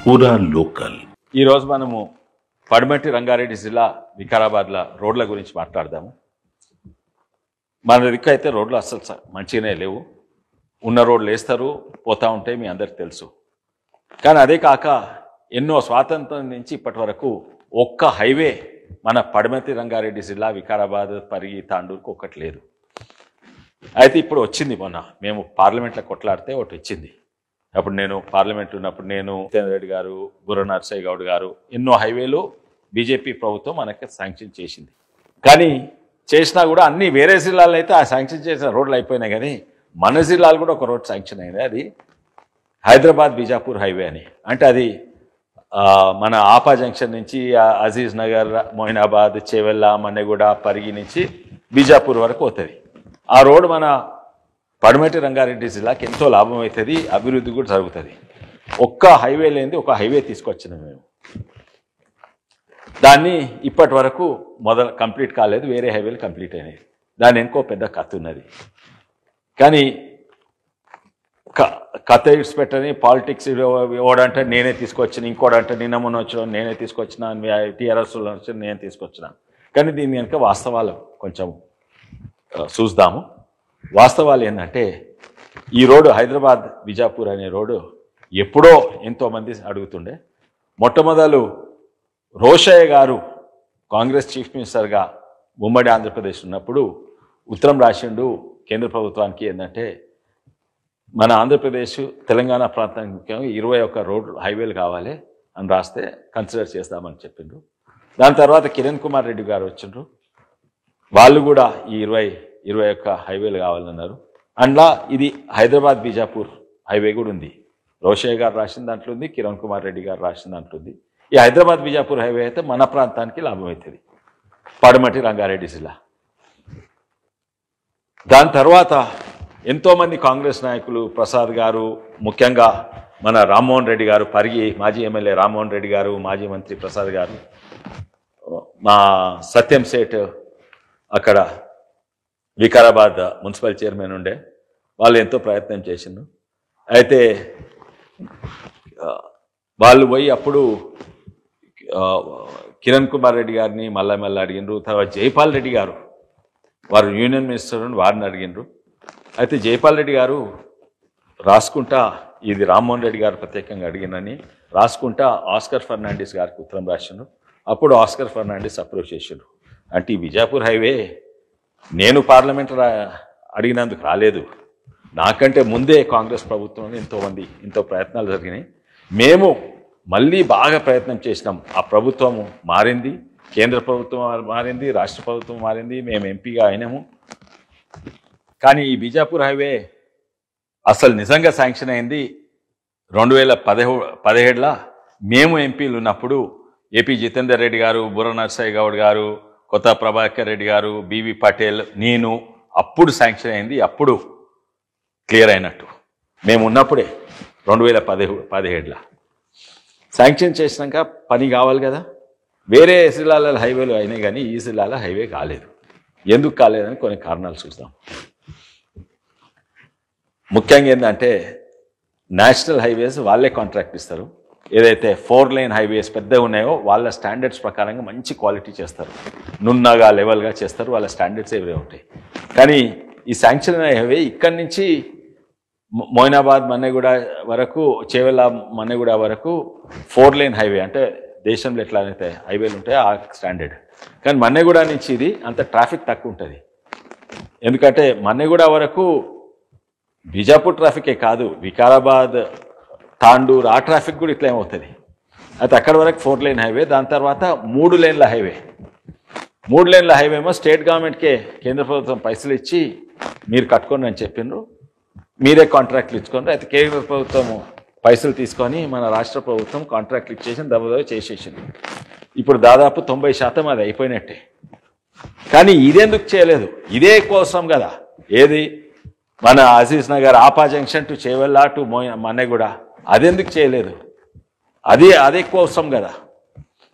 పూరా లోకల్. ఈరోజు మనము పడమటి రంగారెడ్డి జిల్లా వికారాబాద్ల రోడ్ల గురించి మాట్లాడదాము. మన దిక్కు అయితే రోడ్లు అసలు మంచిగానే లేవు. ఉన్న రోడ్లు వేస్తారు, పోతూ ఉంటాయి, మీ అందరికి తెలుసు. కానీ అదే కాక ఎన్నో స్వాతంత్రం నుంచి ఇప్పటి వరకు ఒక్క హైవే మన పడమటి రంగారెడ్డి జిల్లా వికారాబాద్, పరిగి, తాండూరుకు ఒక్కటి లేదు. అయితే ఇప్పుడు వచ్చింది. మొన్న మేము పార్లమెంట్లో కొట్లాడితే ఒకటి వచ్చింది. అప్పుడు నేను పార్లమెంట్ ఉన్నప్పుడు నేను జితేందర్ రెడ్డి గారు, బుర్ర నరసయ్య గౌడ్ గారు ఎన్నో హైవేలు బీజేపీ ప్రభుత్వం మనకి శాంక్షన్ చేసింది. కానీ చేసినా కూడా అన్ని వేరే జిల్లాలో అయితే ఆ శాంక్షన్ చేసిన రోడ్లు అయిపోయినాయి. కానీ మన జిల్లాలో కూడా ఒక రోడ్ శాంక్షన్ అయింది. అది హైదరాబాద్ బీజాపూర్ హైవే అని. అంటే అది మన ఆపా జంక్షన్ నుంచి అజీజ్ నగర్, మొయినాబాద్, చేవెళ్ళ, మన్నెగూడ, పరిగి నుంచి బీజాపూర్ వరకు పోతుంది. ఆ రోడ్ మన పడమటి రంగారెడ్డి జిల్లాకి ఎంతో లాభం అవుతుంది, అభివృద్ధి కూడా జరుగుతుంది. ఒక్క హైవే లేనిది ఒక హైవే తీసుకొచ్చినాం మేము. దాన్ని ఇప్పటి వరకు కంప్లీట్ కాలేదు, వేరే హైవేలు కంప్లీట్ అయినాయి. దాని ఇంకో పెద్ద కథ ఉన్నది. కానీ కథ ఇడ్స్ పెట్టని పాలిటిక్స్ ఓడంటే నేనే తీసుకొచ్చిన, ఇంకోడంటే నిన్న మొన్న వచ్చిన నేనే తీసుకొచ్చిన, టీఆర్ఎస్లో వచ్చిన నేను తీసుకొచ్చిన. కానీ దీని వెనుక వాస్తవాలు కొంచెం చూద్దాము. వాస్తవాలు ఏంటంటే ఈ రోడ్డు హైదరాబాద్ బిజాపూర్ అనే రోడ్డు ఎప్పుడో ఎంతోమంది అడుగుతుండే. మొట్టమొదలు రోషయ్య గారు కాంగ్రెస్ చీఫ్ మినిస్టర్గా ఉమ్మడి ఆంధ్రప్రదేశ్ ఉన్నప్పుడు ఉత్తరం రాసిండు కేంద్ర ప్రభుత్వానికి. ఏంటంటే మన ఆంధ్రప్రదేశ్ తెలంగాణ ప్రాంతానికి ముఖ్యంగా 21 రోడ్లు హైవేలు కావాలి అని రాస్తే కన్సిడర్ చేస్తామని చెప్పిండ్రు. దాని తర్వాత కిరణ్ కుమార్ రెడ్డి గారు వచ్చిండ్రు. వాళ్ళు కూడా ఈ 21 హైవేలు కావాలన్నారు. అందులో ఇది హైదరాబాద్ బీజాపూర్ హైవే కూడా ఉంది. రోషయ్య గారు రాసిన దాంట్లో ఉంది, కిరణ్ కుమార్ రెడ్డి గారు రాసిన దాంట్లో ఉంది. ఈ హైదరాబాద్ బీజాపూర్ హైవే అయితే మన ప్రాంతానికి లాభం అవుతుంది, పడమటి రంగారెడ్డి జిల్లా. దాని తర్వాత ఎంతోమంది కాంగ్రెస్ నాయకులు, ప్రసాద్ గారు, ముఖ్యంగా మన రామ్మోహన్ రెడ్డి గారు, పరిగి మాజీ ఎమ్మెల్యే రామ్మోహన్ రెడ్డి గారు, మాజీ మంత్రి ప్రసాద్ గారు, మా సత్యం సేట్ అక్కడ వికారాబాద్ మున్సిపల్ చైర్మన్ ఉండే, వాళ్ళు ఎంతో ప్రయత్నం చేసిండ్రు. అయితే వాళ్ళు పోయి అప్పుడు కిరణ్ కుమార్ రెడ్డి గారిని మళ్ళీ అడిగినరు. తర్వాత జైపాల్ రెడ్డి గారు, వారు యూనియన్ మినిస్టర్, వారిని అడిగినరు. అయితే జైపాల్ రెడ్డి గారు రాసుకుంటా, ఇది రామ్మోహన్ రెడ్డి గారు ప్రత్యేకంగా అడిగినని రాసుకుంటా ఆస్కర్ ఫర్నాండిస్ గారికి ఉత్తరం రాసిండ్రు. అప్పుడు ఆస్కర్ ఫర్నాండిస్ అప్రోచ్ చేసిండ్రు. అంటే ఈ బిజాపూర్ హైవే నేను పార్లమెంట్ అడిగినందుకు రాలేదు, నాకంటే ముందే కాంగ్రెస్ ప్రభుత్వంలో ఎంతో ప్రయత్నాలు జరిగినాయి. మేము మళ్ళీ బాగా ప్రయత్నం చేసినాం. ఆ ప్రభుత్వం మారింది, కేంద్ర ప్రభుత్వం మారింది, రాష్ట్ర ప్రభుత్వం మారింది, మేము ఎంపీగా అయినాము. కానీ ఈ బీజాపూర్ హైవే అసలు నిజంగా శాంక్షన్ అయింది 2017లో మేము ఎంపీలు ఉన్నప్పుడు. ఏపీ జితేందర్ రెడ్డి గారు, బుర్ర నరసయ్య గౌడ్ గారు, కొత్త ప్రభాకర్ రెడ్డి గారు, బీవీ పటేల్, నేను అప్పుడు శాంక్షన్ అయింది. అప్పుడు క్లియర్ అయినట్టు మేము ఉన్నప్పుడే 2017లో శాంక్షన్ చేసినాక పని కావాలి కదా. వేరే జిల్లాల హైవేలు అయినాయి కానీ ఈ జిల్లాలో హైవే కాలేదు. ఎందుకు కాలేదని కొన్ని కారణాలు చూద్దాం. ముఖ్యంగా ఏంటంటే నేషనల్ హైవేస్ వాళ్ళే కాంట్రాక్ట్ ఇస్తారు. ఏదైతే 4 లేన్ హైవేస్ పెద్దగా ఉన్నాయో వాళ్ళ స్టాండర్డ్స్ ప్రకారంగా మంచి క్వాలిటీ చేస్తారు, నున్నగా లెవెల్గా చేస్తారు, వాళ్ళ స్టాండర్డ్స్ ఏవే ఉంటాయి. కానీ ఈ శాంక్షన్ హైవే ఇక్కడి నుంచి మొయినాబాద్, మన్నెగూడ వరకు, చేవెళ్ళ, మన్నెగూడ వరకు 4 లేన్ హైవే. అంటే దేశంలో ఎట్లా అయితే హైవేలు ఉంటాయో ఆ స్టాండర్డ్. కానీ మన్నెగూడ నుంచి ఇది అంత ట్రాఫిక్ తక్కువ ఉంటుంది. ఎందుకంటే మన్నెగూడ వరకు బిజాపూర్ ట్రాఫికే కాదు, వికారాబాద్, తాండూరు ఆ ట్రాఫిక్ కూడా ఇట్లా ఏమవుతుంది. అయితే అక్కడ వరకు 4 లేన్ హైవే. దాని తర్వాత 3 లేన్ల హైవే. 3 లేన్ల హైవే ఏమో స్టేట్ గవర్నమెంట్కే కేంద్ర ప్రభుత్వం పైసలు ఇచ్చి మీరు కట్టుకోండి అని చెప్పిండ్రు. మీరే కాంట్రాక్ట్లు ఇచ్చుకోండి. అయితే కేంద్ర ప్రభుత్వం పైసలు తీసుకొని మన రాష్ట్ర ప్రభుత్వం కాంట్రాక్ట్లు ఇచ్చేసి దబదబ చేసేసింది. ఇప్పుడు దాదాపు 90% అది అయిపోయినట్టే. కానీ ఇదెందుకు చేయలేదు? ఇదే కోసం కదా. ఏది మన Aziz Nagar, APPA junction to Chevella to Manneguda, అదెందుకు చేయలేదు? అదే కోసం కదా.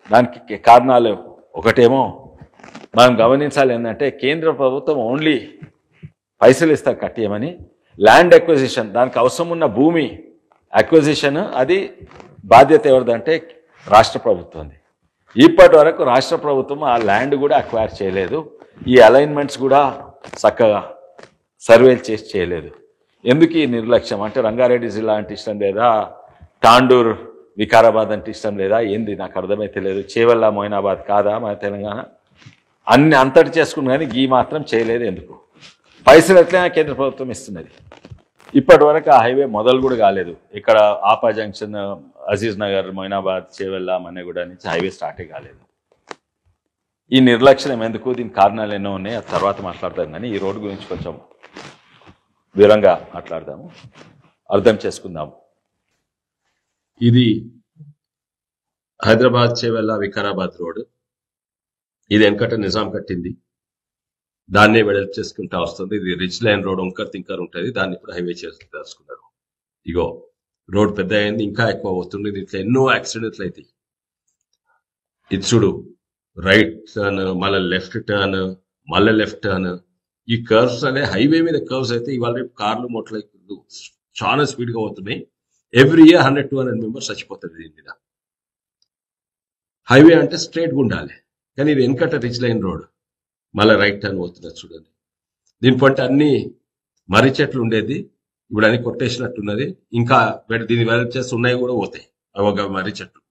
దానికి కారణాలు ఒకటేమో మనం గమనించాలి ఏంటంటే కేంద్ర ప్రభుత్వం ఓన్లీ పైసలు ఇస్తారు కట్టేయమని, ల్యాండ్ అక్విజిషన్, దానికి అవసరం ఉన్న భూమి అక్విజిషన్, అది బాధ్యత ఎవరిదంటే రాష్ట్ర ప్రభుత్వంది. ఇప్పటి వరకు రాష్ట్ర ప్రభుత్వం ఆ ల్యాండ్ కూడా అక్వైర్ చేయలేదు. ఈ అలైన్మెంట్స్ కూడా చక్కగా సర్వేలు చేసి చేయలేదు. ఎందుకు ఈ నిర్లక్ష్యం అంటే రంగారెడ్డి జిల్లా అంటే ఇష్టం లేదా, తాండూర్ వికారాబాద్ అంటే ఇష్టం లేదా, ఏంది నాకు అర్థమైతే లేదు. చేవెళ్ళ మొయినాబాద్ కాదా మన తెలంగాణ? అన్ని అంతటి చేసుకున్నా కానీ ఈ మాత్రం చేయలేదు. ఎందుకు? పైసలు ఎట్లయినా కేంద్ర ప్రభుత్వం ఇస్తున్నది. ఇప్పటి వరకు ఆ హైవే మొదలు కూడా కాలేదు. ఇక్కడ ఆపా జంక్షన్, అజీజ్ నగర్, మొయినాబాద్, చేవెళ్ళ, మన్నెగూడ నుంచి హైవే స్టార్టే కాలేదు. ఈ నిర్లక్ష్యం ఎందుకు? దీనికి కారణాలు ఎన్నో ఉన్నాయి, ఆ తర్వాత మాట్లాడతాం. కానీ ఈ రోడ్డు గురించి కొంచెం వివరంగా మాట్లాడదాము, అర్థం చేసుకుందాము. ఇది హైదరాబాద్ చేవెళ్ళ వికారాబాద్ రోడ్. ఇది వెనకట నిజాం కట్టింది, దాన్నే వెడల్పు చేసుకుంటా వస్తుంది. ఇది రిచ్ లైన్ రోడ్, వంకర్ తింకర్ ఉంటుంది. దాన్ని ఇప్పుడు హైవే చేసుకున్నారు. ఇగో రోడ్ పెద్ద అయింది, ఇంకా ఎక్కువ అవుతుంది. ఇట్లా ఎన్నో యాక్సిడెంట్లు అవుతాయి. ఇది చూడు, రైట్ టర్న్, మళ్ళీ లెఫ్ట్ టర్న్, మళ్ళీ లెఫ్ట్ టర్న్. ఈ కర్వ్స్ అనే హైవే మీద కర్వ్స్ అయితే ఇవాళ రేపు కార్లు మొట్ల చాలా స్పీడ్ గా అవుతున్నాయి. ఎవ్రీ ఇయర్ 100-200 మెంబర్స్ చచ్చిపోతుంది దీని మీద. హైవే అంటే స్ట్రేట్ గా ఉండాలి, కానీ ఇది వెనకట రిచ్ లైన్ రోడ్, మళ్ళీ రైట్ టర్న్ పోతున్నది చూడండి. దీని పంట అన్ని మర్రి చెట్లు ఉండేది, ఇప్పుడు అన్ని కొట్టేసినట్టున్నది. ఇంకా దీన్ని వెడల్పు చేస్తే ఉన్నాయి కూడా పోతాయి ఒక మర్రి చెట్లు.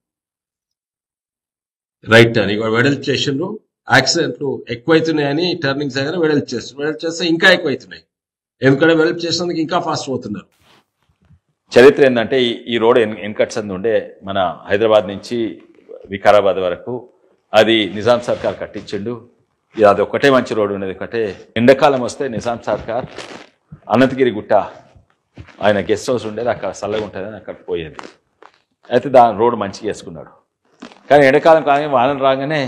రైట్ టర్న్ ఇక వెడల్పు చేసిండ్రు, యాక్సిడెంట్లు ఎక్కువైతున్నాయని టర్నింగ్స్ దగ్గర వెడల్పు చేస్తారు. వెడల్పు చేస్తే ఇంకా ఎక్కువైతున్నాయి, ఎందుకంటే వెడల్పు చేసినందుకు ఇంకా ఫాస్ట్ పోతున్నారు. చరిత్ర ఏంటంటే ఈ రోడ్ వెనకట్స్ ఉండే మన హైదరాబాద్ నుంచి వికారాబాద్ వరకు అది నిజాం సర్కార్ కట్టించిండు. అది ఒక్కటే మంచి రోడ్డు ఉండేది. ఒకటే ఎండాకాలం వస్తే నిజాం సర్కార్ అనంతగిరి గుట్ట ఆయన గెస్ట్ హౌస్ ఉండేది, అక్కడ చల్లగా ఉంటుందని అక్కడికి పోయేది. అయితే దాని రోడ్డు మంచిగా వేసుకున్నాడు. కానీ ఎండాకాలం కానీ వానలు రాగానే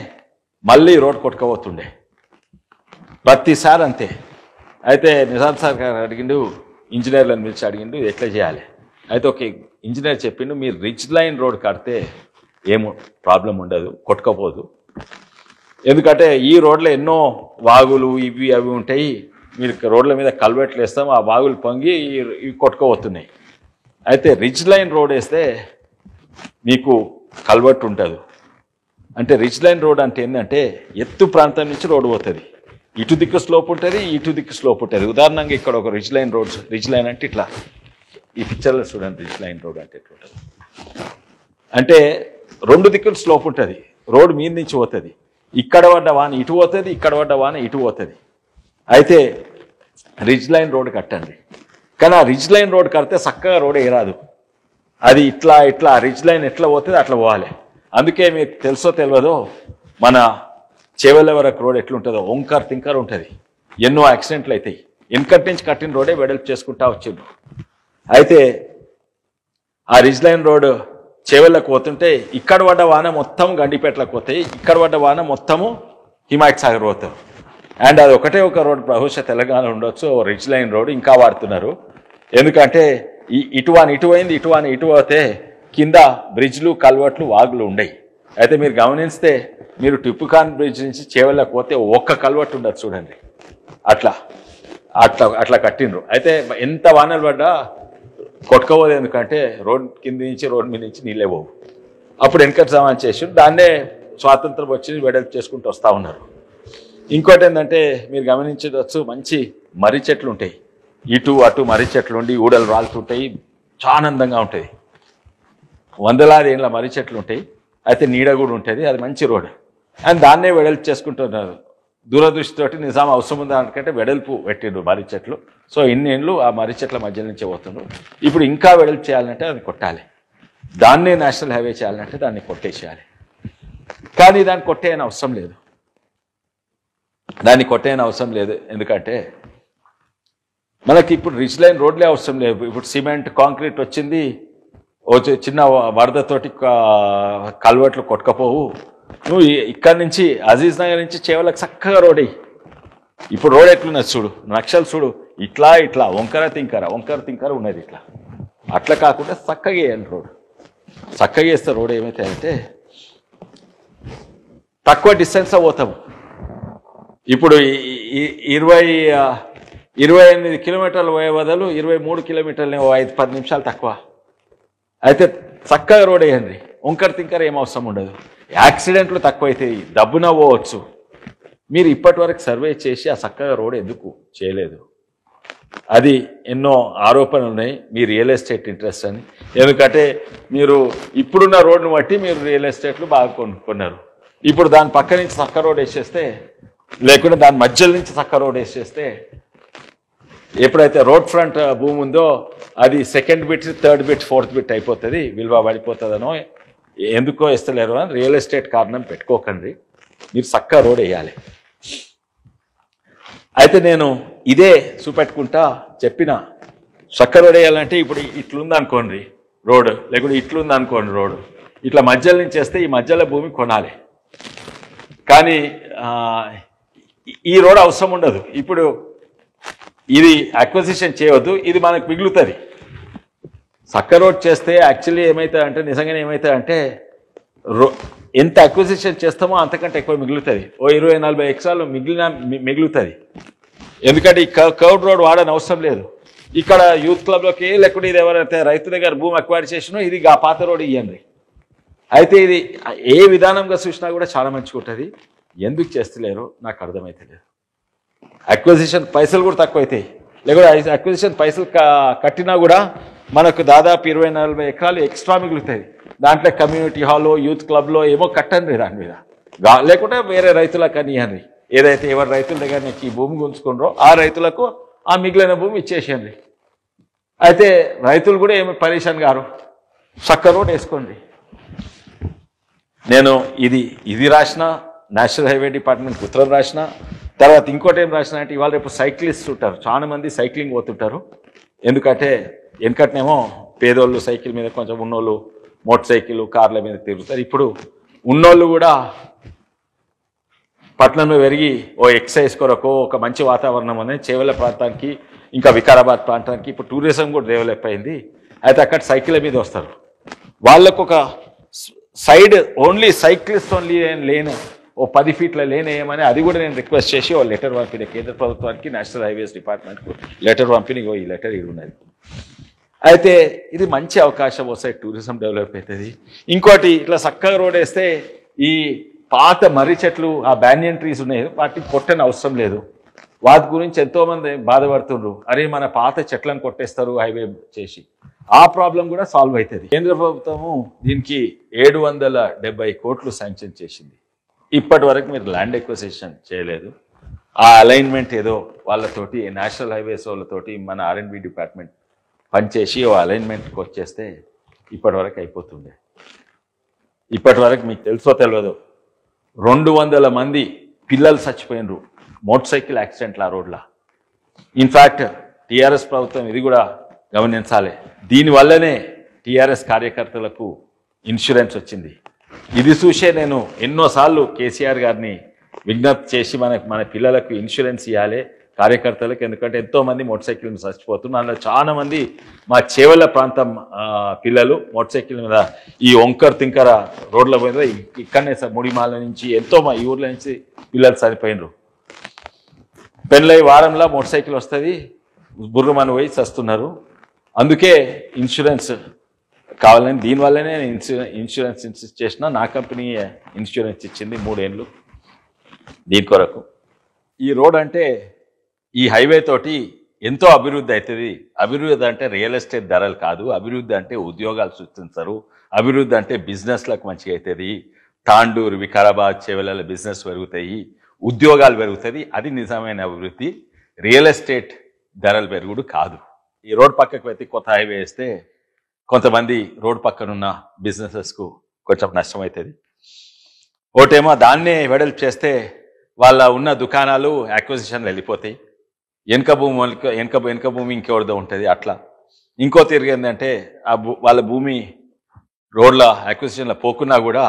మళ్ళీ రోడ్ కొట్టుకోబోతుండే ప్రతిసారి అంతే. అయితే నిజాం సర్కార్ అడిగిండు, ఇంజనీర్లను పిలిచి అడిగిండు ఎట్లా చేయాలి. అయితే ఒక ఇంజనీర్ చెప్పిండు, మీరు రిచ్ లైన్ రోడ్ కడితే ఏమో ప్రాబ్లం ఉండదు, కొట్టుకోపోదు. ఎందుకంటే ఈ రోడ్లో ఎన్నో వాగులు ఇవి అవి ఉంటాయి. మీరు రోడ్ల మీద కల్వెట్లు వేస్తాం, ఆ వాగులు పొంగి ఇవి కొట్టుకోబోతున్నాయి. అయితే రిచ్ లైన్ రోడ్ వేస్తే మీకు కల్వెట్టు ఉంటుంది. అంటే రిచ్ లైన్ రోడ్ అంటే ఏంటంటే ఎత్తు ప్రాంతం నుంచి రోడ్డు పోతుంది, ఇటు దిక్కు స్లోప్ ఉంటుంది, ఇటు దిక్కు స్లోప్ ఉంటుంది. ఉదాహరణంగా ఇక్కడ ఒక rich line roads, rich line అంటే ఇట్లా ఈ పిక్చర్లో చూడండి, రిచ్ లైన్ రోడ్ అంటే ఎట్లా ఉంటుంది అంటే రెండు దిక్కులు స్లోప్ ఉంటుంది, రోడ్ మీద నుంచి పోతుంది. ఇక్కడ పడ్డ వాన ఇటు పోతుంది, ఇక్కడ పడ్డ వాన ఇటు పోతుంది. అయితే రిచ్ లైన్ రోడ్ కట్టండి. కానీ ఆ రిచ్ లైన్ రోడ్ కడితే చక్కగా రోడ్ ఏరాదు, అది ఇట్లా ఇట్లా రిచ్ లైన్ ఎట్లా పోతుంది అట్లా పోవాలి. అందుకే మీకు తెలుసో తెలియదో మన చేవెళ్ళ వరకు రోడ్ ఎట్లుంటుందో వంకర్ తింకర్ ఉంటుంది, ఎన్నో యాక్సిడెంట్లు అవుతాయి. వెనకటి నుంచి కట్టిన రోడే వెడల్పు చేసుకుంటా వచ్చిండు. అయితే ఆ రిచ్ లైన్ రోడ్ చేవెళ్ళకు పోతుంటే ఇక్కడ పడ్డ వాన మొత్తం గండిపేటలకు పోతాయి, ఇక్కడ పడ్డ వాన మొత్తము హిమాయత్ సాగర్ పోతాం. అండ్ అది ఒకటే ఒక రోడ్ బహుశా తెలంగాణ ఉండొచ్చు, రిచ్ లైన్ రోడ్ ఇంకా వాడుతున్నారు. ఎందుకంటే ఇటువాన ఇటు అయింది, ఇటువాన ఇటు పోతే కింద బ్రిడ్జ్లు కల్వర్ట్లు వాగులు ఉండయి. అయితే మీరు గమనిస్తే మీరు టిప్పుకాన్ బ్రిడ్జ్ నుంచి చేవెళ్ళకు పోతే ఒక్క కల్వర్ట్ ఉండదు చూడండి, అట్లా అట్లా అట్లా కట్టిండ్రు. అయితే ఎంత వానలు పడ్డా కొట్టుకోవద్దు, ఎందుకంటే రోడ్ కింద నుంచి రోడ్ మీద నుంచి నీళ్ళే పోవు. అప్పుడు వెనకటి జమాన్ చేసి దాన్నే స్వాతంత్రం వచ్చి వెడల్పు చేసుకుంటూ వస్తూ ఉన్నారు. ఇంకోటి ఏంటంటే మీరు గమనించవచ్చు, మంచి మర్రి చెట్లు ఉంటాయి, ఇటు అటు మర్రి చెట్లు ఉండి ఊడలు రాలుతుంటాయి, చాలా అందంగా ఉంటుంది. వందలాది ఏళ్ళ మర్రి చెట్లు ఉంటాయి, అయితే నీడ కూడా ఉంటుంది, అది మంచి రోడ్. అండ్ దాన్నే వెడల్పు చేసుకుంటున్నారు. దూరదృష్టితోటి నిజాం అవసరం ఉందా అనుకంటే వెడల్పు పెట్టిండ్రు మర్రి చెట్లు. సో ఇన్ని ఏళ్ళు ఆ మర్రి చెట్ల మధ్య నుంచే పోతుండ్రు. ఇప్పుడు ఇంకా వెడల్పు చేయాలంటే అది కొట్టాలి, దాన్నే నేషనల్ హైవే చేయాలంటే దాన్ని కొట్టేసేయాలి. కానీ దాన్ని కొట్టేయని అవసరం లేదు, దాన్ని కొట్టేయని అవసరం లేదు. ఎందుకంటే మనకి ఇప్పుడు రిచ్ లైన్ రోడ్లే అవసరం లేదు. ఇప్పుడు సిమెంట్ కాంక్రీట్ వచ్చింది, చిన్న వరదతోటి కల్వర్ట్లు కొట్టుకపోవు. నువ్వు ఇక్కడి నుంచి అజీజ్ నగర్ నుంచి చేవలకు చక్కగా రోడ్ అయ్యి. ఇప్పుడు రోడ్ ఎట్లున్నది చూడు, నక్షలు చూడు, ఇట్లా ఇట్లా వంకర తింకర ఉన్నది. ఇట్లా అట్లా కాకుండా చక్కగా వేయాలి రోడ్. చక్కగా వేస్తే రోడ్ ఏమైతాయంటే తక్కువ డిస్టెన్స్ పోతాము. ఇప్పుడు 28 కిలోమీటర్లు పోయే బదులు 23 కిలోమీటర్లు 5-10 నిమిషాలు తక్కువ. అయితే చక్కగా రోడ్ వేయండి, వంకర తింకర ఏం అవసరం ఉండదు, యాక్సిడెంట్లు తక్కువైతాయి, దబ్బున పోవచ్చు. మీరు ఇప్పటి వరకు సర్వే చేసి ఆ చక్కగా రోడ్ ఎందుకు చేయలేదు? అది ఎన్నో ఆరోపణలు ఉన్నాయి మీ రియల్ ఎస్టేట్ ఇంట్రెస్ట్ అని. ఎందుకంటే మీరు ఇప్పుడున్న రోడ్ను బట్టి మీరు రియల్ ఎస్టేట్లు బాగా కొనుక్కున్నారు. ఇప్పుడు దాని పక్క నుంచి చక్క రోడ్ వేసేస్తే, లేకుంటే దాని మధ్యలో నుంచి చక్క రోడ్ వేసేస్తే, ఎప్పుడైతే రోడ్ ఫ్రంట్ భూమి ఉందో అది second bit, third bit, fourth bit అయిపోతుంది, విలువ పడిపోతుందనో ఎందుకో ఇస్తలేరు అని రియల్ ఎస్టేట్ కారణం పెట్టుకోకండి, మీరు చక్క రోడ్ వేయాలి. అయితే నేను ఇదే చూపెట్టుకుంటా చెప్పిన, చక్క రోడ్ వేయాలంటే ఇప్పుడు ఇట్లుందనుకోండి రోడ్, లేకుంటే ఇట్లుందనుకోండి రోడ్, ఇట్లా మధ్యలో నుంచి వేస్తే ఈ మధ్యలో భూమి కొనాలి. కానీ ఈ రోడ్ అవసరం ఉండదు. ఇప్పుడు ఇది అక్విజిషన్ చేయవద్దు, ఇది మనకు మిగులుతుంది. చక్క రోడ్ చేస్తే యాక్చువల్లీ ఏమవుతుంది అంటే, నిజంగానే ఏమవుతుంది అంటే, ఎంత అక్విజిషన్ చేస్తామో అంతకంటే ఎక్కువ మిగులుతుంది. ఓ 20-40 ఎకరాలు మిగులుతుంది. ఎందుకంటే ఈ కర్వ్డ్ రోడ్ వాడని అవసరం లేదు. ఇక్కడ యూత్ క్లబ్లోకి లేకుంటే ఇది ఎవరైతే రైతు దగ్గర భూమి అక్వైర్ చేసినో ఇది ఆ పాత రోడ్ ఇవ్వండి. అయితే ఇది ఏ విధానంగా చూసినా కూడా చాలా మంచిగా ఉంటుంది. ఎందుకు చేస్తలేరు నాకు అర్థమైతే లేదు. అక్విజిషన్ పైసలు కూడా తక్కువ అవుతాయి, లేకుంటే అక్విజిషన్ పైసలు కట్టినా కూడా మనకు దాదాపు 20-40 ఎకరాలు ఎక్స్ట్రా మిగులుతుంది. దాంట్లో కమ్యూనిటీ హాల్లో, యూత్ క్లబ్లో ఏమో కట్టండి దాని మీద, లేకుంటే వేరే రైతులకు అని ఇవ్వండి. ఏదైతే ఎవరి రైతుల దగ్గర నుంచి ఈ భూమి గుంజుకున్నారో ఆ రైతులకు ఆ మిగిలిన భూమి ఇచ్చేసేయండి. అయితే రైతులు కూడా ఏమి పరేషాన్ గారు, చక్క రోడ్ వేసుకోండి. నేను ఇది రాసిన, నేషనల్ హైవే డిపార్ట్మెంట్కి ఉత్తరం రాసిన, తర్వాత ఇంకోటి ఏం రాసిన అంటే, ఇవాళ రేపు సైక్లిస్ట్ ఉంటారు, చాలా మంది సైక్లింగ్ పోతుంటారు. ఎందుకంటే వెనకట్నేమో పేదోళ్ళు సైకిల్ మీద, కొంచెం ఉన్నోళ్ళు మోటార్ సైకిల్, కార్ల మీద తిరుగుతారు. ఇప్పుడు ఉన్నోళ్ళు కూడా పట్టణంలో పెరిగి ఓ ఎక్సర్సైజ్ కొరకు, ఒక మంచి వాతావరణం అనేది చేవెళ్ళ ప్రాంతానికి, ఇంకా వికారాబాద్ ప్రాంతానికి ఇప్పుడు టూరిజం కూడా డెవలప్ అయింది. అయితే అక్కడ సైకిల్ మీద వస్తారు. వాళ్ళకు ఒక సైడ్ ఓన్లీ సైక్లిస్ట్ ఓన్లీ లేను, ఓ 10 ఫీట్ల లేన్ వేయమని అది కూడా నేను రిక్వెస్ట్ చేసి ఓ లెటర్ పంపిన కేంద్ర ప్రభుత్వానికి, నేషనల్ హైవేస్ డిపార్ట్మెంట్కు లెటర్ పంపిన. ఈ లెటర్ ఇది ఉన్నది. అయితే ఇది మంచి అవకాశం వస్తాయి, టూరిజం డెవలప్ అవుతుంది. ఇంకోటి ఇట్లా చక్కగా రోడ్ వేస్తే ఈ పాత మర్రి చెట్లు, ఆ బ్యానియన్ ట్రీస్ ఉన్నాయి, వాటికి కొట్టని అవసరం లేదు. వాటి గురించి ఎంతోమంది బాధపడుతుండ్రు, అరే మన పాత చెట్లను కొట్టేస్తారు హైవే చేసి. ఆ ప్రాబ్లం కూడా సాల్వ్ అవుతుంది. కేంద్ర ప్రభుత్వము దీనికి 770 కోట్లు శాంక్షన్ చేసింది. ఇప్పటి వరకు మీరు ల్యాండ్ ఎక్విజిషన్ చేయలేదు. ఆ అలైన్మెంట్ ఏదో వాళ్ళతోటి, నేషనల్ హైవేస్ వాళ్ళతోటి మన R&B డిపార్ట్మెంట్ పనిచేసి ఓ అలైన్మెంట్కి వచ్చేస్తే ఇప్పటి వరకు అయిపోతుండే. ఇప్పటి వరకు మీకు తెలుసో తెలియదు, 200 మంది పిల్లలు చచ్చిపోయినరు మోటార్ సైకిల్ యాక్సిడెంట్లు ఆ రోడ్లో. ఇన్ఫ్యాక్ట్ టీఆర్ఎస్ ప్రభుత్వం ఇది కూడా గమనించాలి, దీనివల్లనే టీఆర్ఎస్ కార్యకర్తలకు ఇన్సూరెన్స్ వచ్చింది. ఇది చూసే నేను ఎన్నోసార్లు కేసీఆర్ గారిని విజ్ఞప్తి చేసి మన పిల్లలకు ఇన్సూరెన్స్ ఇవ్వాలి కార్యకర్తలకు. ఎందుకంటే ఎంతోమంది మోటార్ సైకిల్ మీద చచ్చిపోతున్నారు. అందులో చాలా మంది మా చేవెళ్ళ ప్రాంతం పిల్లలు మోటార్ సైకిల్ మీద ఈ వంకర్ తింకర రోడ్ల మీద, ఇక్కడనే ముడిమాల నుంచి ఎంతో మా ఈ ఊర్ల నుంచి పిల్లలు చనిపోయినరు. పెళ్ళై వారంలో మోటార్ సైకిల్ వస్తుంది, బుర్రమని పోయి చస్తున్నారు. అందుకే ఇన్సూరెన్స్ కావాలని, దీనివల్లనే నేను ఇన్సూరెన్స్ ఇన్సిస్ట్ చేసిన. నా కంపెనీ ఇన్సూరెన్స్ ఇచ్చింది 3 ఏళ్ళు దీని కొరకు. ఈ రోడ్ అంటే, ఈ హైవే తోటి ఎంతో అభివృద్ధి అవుతుంది. అభివృద్ధి అంటే రియల్ ఎస్టేట్ ధరలు కాదు, అభివృద్ధి అంటే ఉద్యోగాలు సృష్టించరు, అభివృద్ధి అంటే బిజినెస్లకు మంచిగా అవుతుంది. తాండూరు, వికారాబాద్, చేవెళ్ళ బిజినెస్ పెరుగుతాయి, ఉద్యోగాలు పెరుగుతుంది. అది నిజమైన అభివృద్ధి, రియల్ ఎస్టేట్ ధరలు పెరుగుడు కాదు. ఈ రోడ్ పక్కకు పెట్టి కొత్త హైవే వేస్తే కొంతమంది రోడ్ పక్కనున్న బిజినెసెస్కు కొంచెం నష్టం అవుతుంది. ఒకటేమో దాన్నే వెడల్పు చేస్తే వాళ్ళ ఉన్న దుకాణాలు అక్విజిషన్లు వెళ్ళిపోతాయి, వెనక భూమి ఇంకెవరిదో ఉంటుంది అట్లా. ఇంకో తిరిగి ఏంటంటే వాళ్ళ భూమి రోడ్ల అక్విజిషన్లో పోకున్నా కూడా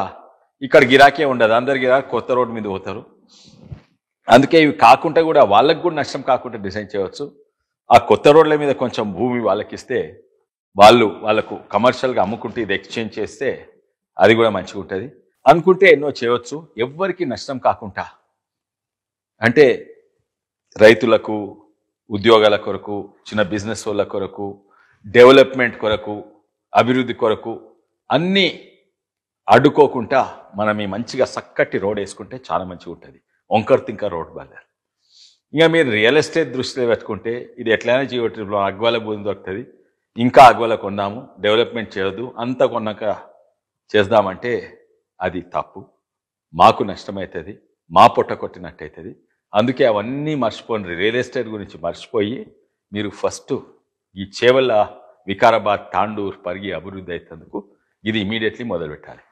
ఇక్కడ గిరాకే ఉండదు, అందరి గిరాకీ కొత్త రోడ్డు మీద పోతారు. అందుకే ఇవి కాకుండా కూడా వాళ్ళకు కూడా నష్టం కాకుండా డిజైన్ చేయవచ్చు. ఆ కొత్త రోడ్ల మీద కొంచెం భూమి వాళ్ళకి ఇస్తే వాళ్ళకు కమర్షియల్గా అమ్ముకుంటే ఇది ఎక్స్చేంజ్ చేస్తే అది కూడా మంచిగా ఉంటుంది. అనుకుంటే ఎన్నో చేయవచ్చు, ఎవ్వరికి నష్టం కాకుండా. అంటే రైతులకు, ఉద్యోగాల కొరకు, చిన్న బిజినెస్ వాళ్ళ కొరకు, డెవలప్మెంట్ కొరకు, అభివృద్ధి కొరకు అన్నీ అడ్డుకోకుండా మనం ఈ మంచిగా చక్కటి రోడ్ వేసుకుంటే చాలా మంచిగా ఉంటుంది. వంకర్ తింకర్ రోడ్ బాగారు. ఇంకా మీరు రియల్ ఎస్టేట్ దృష్టిలో పెట్టుకుంటే ఇది ఎట్లయినా జియో ట్రిప్లో అగ్వాల భూమి దొరుకుతుంది, ఇంకా అగ్వాల కొన్నాము, డెవలప్మెంట్ చేయొద్దు, అంతా కొన్నాక చేద్దామంటే అది తప్పు. మాకు నష్టమవుతుంది, మా పొట్ట కొట్టినట్టు అవుతుంది. అందుకే అవన్నీ మర్చిపోండి, రియల్ ఎస్టేట్ గురించి మర్చిపోయి మీరు ఫస్ట్ ఈ చేవల్ల, వికారాబాద్, తాండూర్, పరిగి అభివృద్ధి అవుతుందుకు ఇది ఇమీడియట్లీ మొదలుపెట్టాలి.